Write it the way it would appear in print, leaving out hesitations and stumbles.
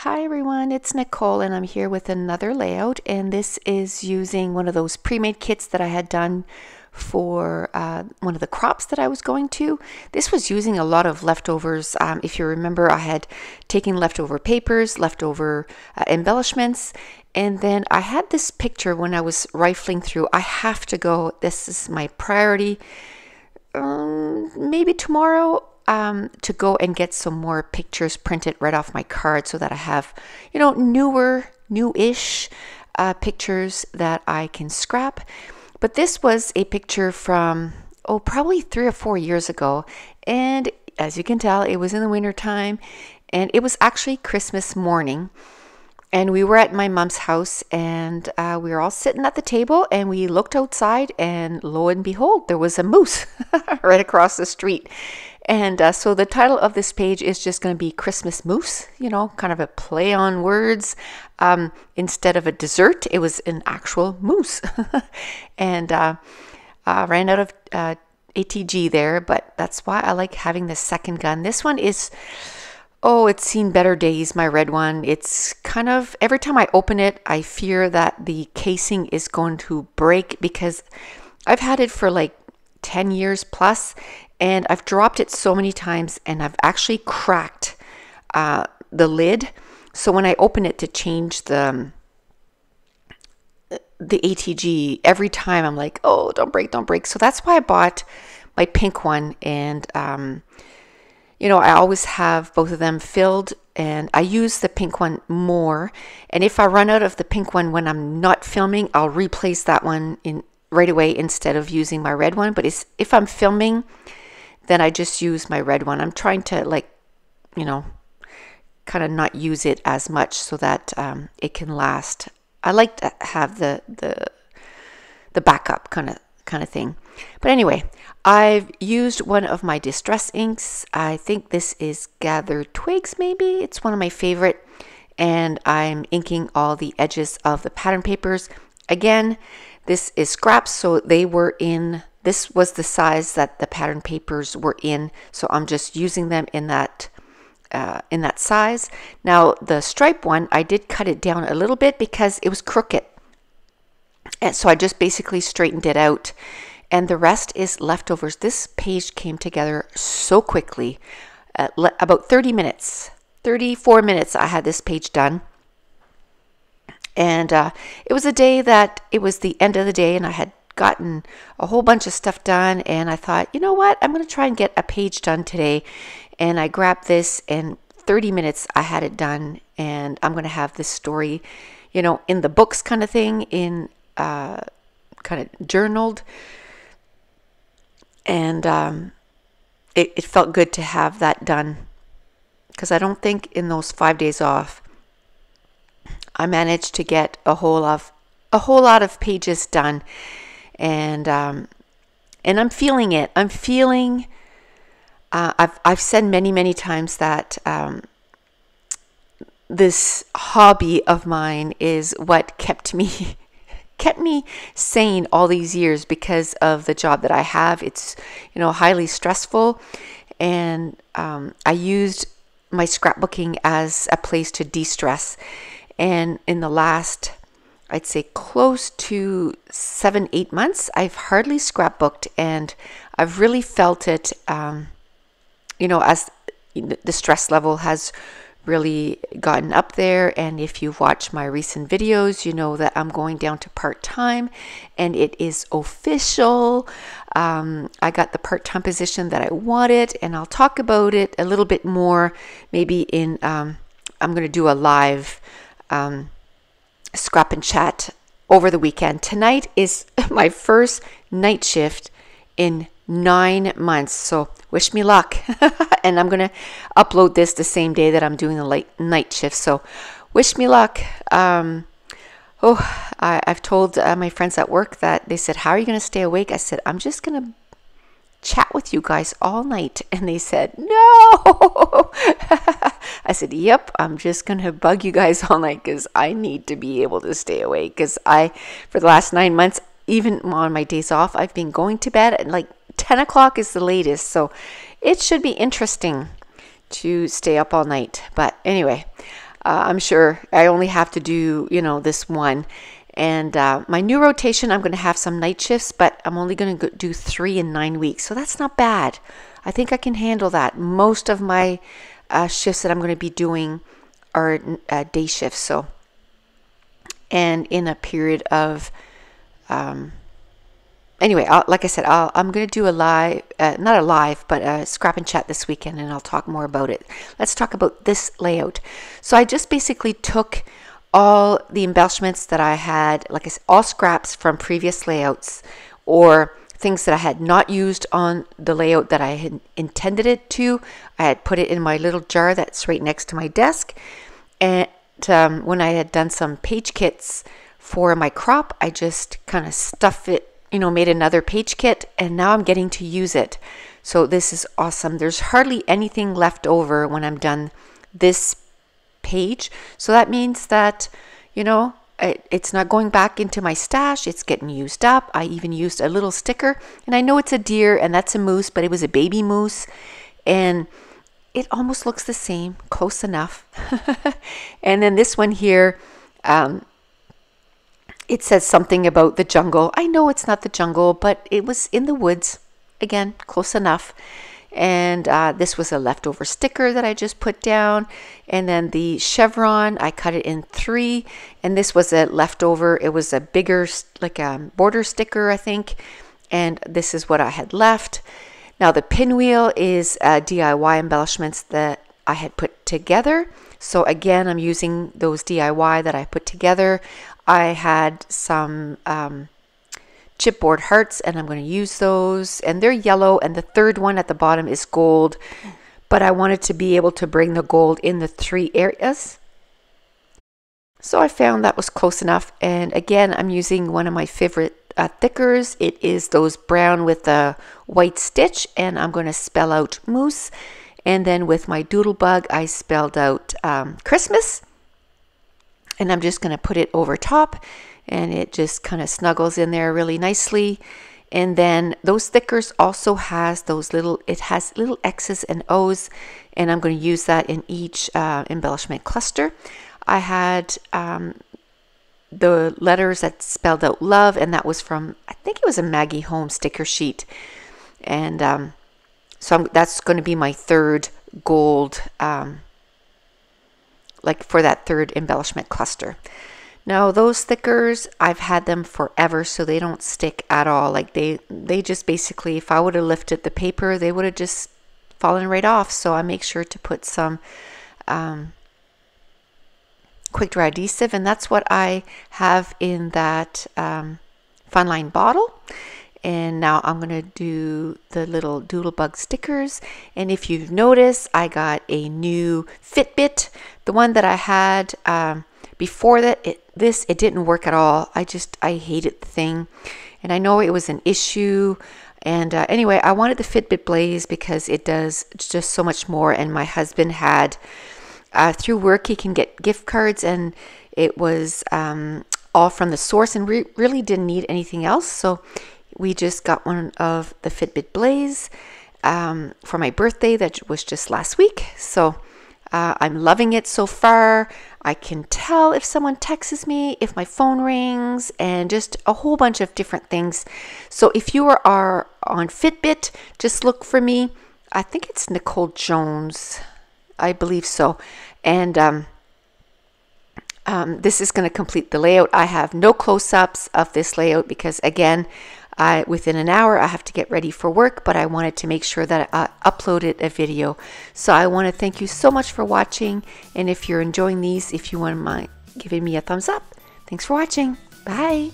Hi everyone, it's Nicole and I'm here with another layout, and this is using one of those pre-made kits that I had done for one of the crops that I was going to. This was using a lot of leftovers. If you remember, I had taken leftover papers, leftover embellishments, and then I had this picture when I was rifling through. I have to go, this is my priority, maybe tomorrow, to go and get some more pictures printed right off my card so that I have, newish pictures that I can scrap. But this was a picture from, probably 3 or 4 years ago. And as you can tell, it was in the winter time and it was actually Christmas morning. And we were at my mom's house and we were all sitting at the table and we looked outside and lo and behold, there was a moose right across the street. And so the title of this page is just going to be Christmas Moose, kind of a play on words. Instead of a dessert, it was an actual moose. And I ran out of ATG there, but that's why I like having the second gun. This one is, it's seen better days, my red one. It's kind of, every time I open it, I fear that the casing is going to break because I've had it for like 10 years plus. And I've dropped it so many times and I've actually cracked the lid. So when I open it to change the ATG, every time I'm like, oh, don't break, don't break. So that's why I bought my pink one. And, I always have both of them filled and I use the pink one more. And if I run out of the pink one when I'm not filming, I'll replace that one in right away instead of using my red one. But if I'm filming, then I just use my red one. I'm trying to kind of not use it as much so that it can last. I like to have the backup kind of thing. But anyway, I've used one of my distress inks. I think this is Gathered Twigs maybe. It's one of my favorite. And I'm inking all the edges of the pattern papers. Again, this is scraps, so this was the size that the pattern papers were in, so I'm just using them in that size. Now the stripe one, I did cut it down a little bit because it was crooked, and so I just basically straightened it out, and the rest is leftovers. This page came together so quickly, about 34 minutes I had this page done. And it was a day that it was the end of the day and I had gotten a whole bunch of stuff done, and I thought, you know what, I'm going to try and get a page done today. And I grabbed this and 30 minutes I had it done, and I'm going to have this story, in the books kind of thing, in kind of journaled. And it felt good to have that done because I don't think in those 5 days off I managed to get a whole lot of pages done, and I'm feeling it. I'm feeling. I've said many times that this hobby of mine is what kept me sane all these years because of the job that I have. It's highly stressful, and I used my scrapbooking as a place to de-stress. And in the last, I'd say close to 7-8 months, I've hardly scrapbooked, and I've really felt it, as the stress level has really gotten up there. And if you've watched my recent videos, you know that I'm going down to part-time, and it is official. I got the part-time position that I wanted, and I'll talk about it a little bit more maybe in, I'm going to do a live scrap and chat over the weekend. Tonight is my first night shift in 9 months, so wish me luck. And I'm gonna upload this the same day that I'm doing the late night shift, so wish me luck. I've told my friends at work that they said, how are you gonna stay awake? I said, I'm just gonna chat with you guys all night. And they said, no. I said, yep, I'm just going to bug you guys all night because I need to be able to stay awake. Because for the last 9 months, even on my days off, I've been going to bed at like 10 o'clock is the latest. So it should be interesting to stay up all night. But anyway, I'm sure I only have to do, this one. And my new rotation, I'm going to have some night shifts, but I'm only going to do 3 in 9 weeks. So that's not bad. I think I can handle that. Most of my shifts that I'm going to be doing are day shifts. So, and in a period of, anyway, like I said, I'm going to do a live, not a live, but a scrap and chat this weekend, and I'll talk more about it. Let's talk about this layout. So I just basically took all the embellishments that I had, like I said, all scraps from previous layouts or things that I had not used on the layout that I had intended it to. I had put it in my little jar that's right next to my desk. And when I had done some page kits for my crop, I just kind of stuffed it, made another page kit, and now I'm getting to use it. So this is awesome. There's hardly anything left over when I'm done this page. So that means that, it's not going back into my stash. It's getting used up. I even used a little sticker, and I know it's a deer and that's a moose, but it was a baby moose, and it almost looks the same, close enough. And then this one here, it says something about the jungle. I know it's not the jungle, but it was in the woods. Again, close enough. And this was a leftover sticker that I just put down. And then the chevron, I cut it in 3. And this was a leftover. It was a bigger, like a border sticker, I think. And this is what I had left. Now the pinwheel is DIY embellishments that I had put together. So again, I'm using those DIY that I put together. I had some chipboard hearts, and I'm going to use those, and they're yellow, and the third one at the bottom is gold, but I wanted to be able to bring the gold in the 3 areas. So I found that was close enough, and again, I'm using one of my favorite thickers. It is those brown with the white stitch, and I'm going to spell out moose, and then with my doodlebug, I spelled out Christmas, and I'm just going to put it over top, and it just kind of snuggles in there really nicely. And then those stickers also has it has little X's and O's, and I'm going to use that in each embellishment cluster. I had the letters that spelled out love, and that was from, I think it was a Maggie Home sticker sheet. And so that's going to be my third gold, like for that third embellishment cluster. Now those stickers, I've had them forever, so they don't stick at all. Like they just basically, if I would have lifted the paper, they would have just fallen right off. So I make sure to put some quick dry adhesive, and that's what I have in that fun line bottle. And now I'm going to do the little doodlebug stickers. And if you've noticed, I got a new Fitbit. The one that I had before that, it didn't work at all. I hated the thing. And I know it was an issue. And anyway, I wanted the Fitbit Blaze because it does just so much more. And my husband had, through work, he can get gift cards. And it was all from the source, and we really didn't need anything else. So we just got one of the Fitbit Blaze for my birthday. That was just last week. So I'm loving it so far. I can tell if someone texts me, if my phone rings, and just a whole bunch of different things. So if you are on Fitbit, just look for me. I think it's Nicole Jones. I believe so. And this is going to complete the layout. I have no close-ups of this layout because, again, within an hour I have to get ready for work, but I wanted to make sure that I uploaded a video. So I want to thank you so much for watching, and if you're enjoying these, if you wouldn't mind giving me a thumbs up. Thanks for watching. Bye.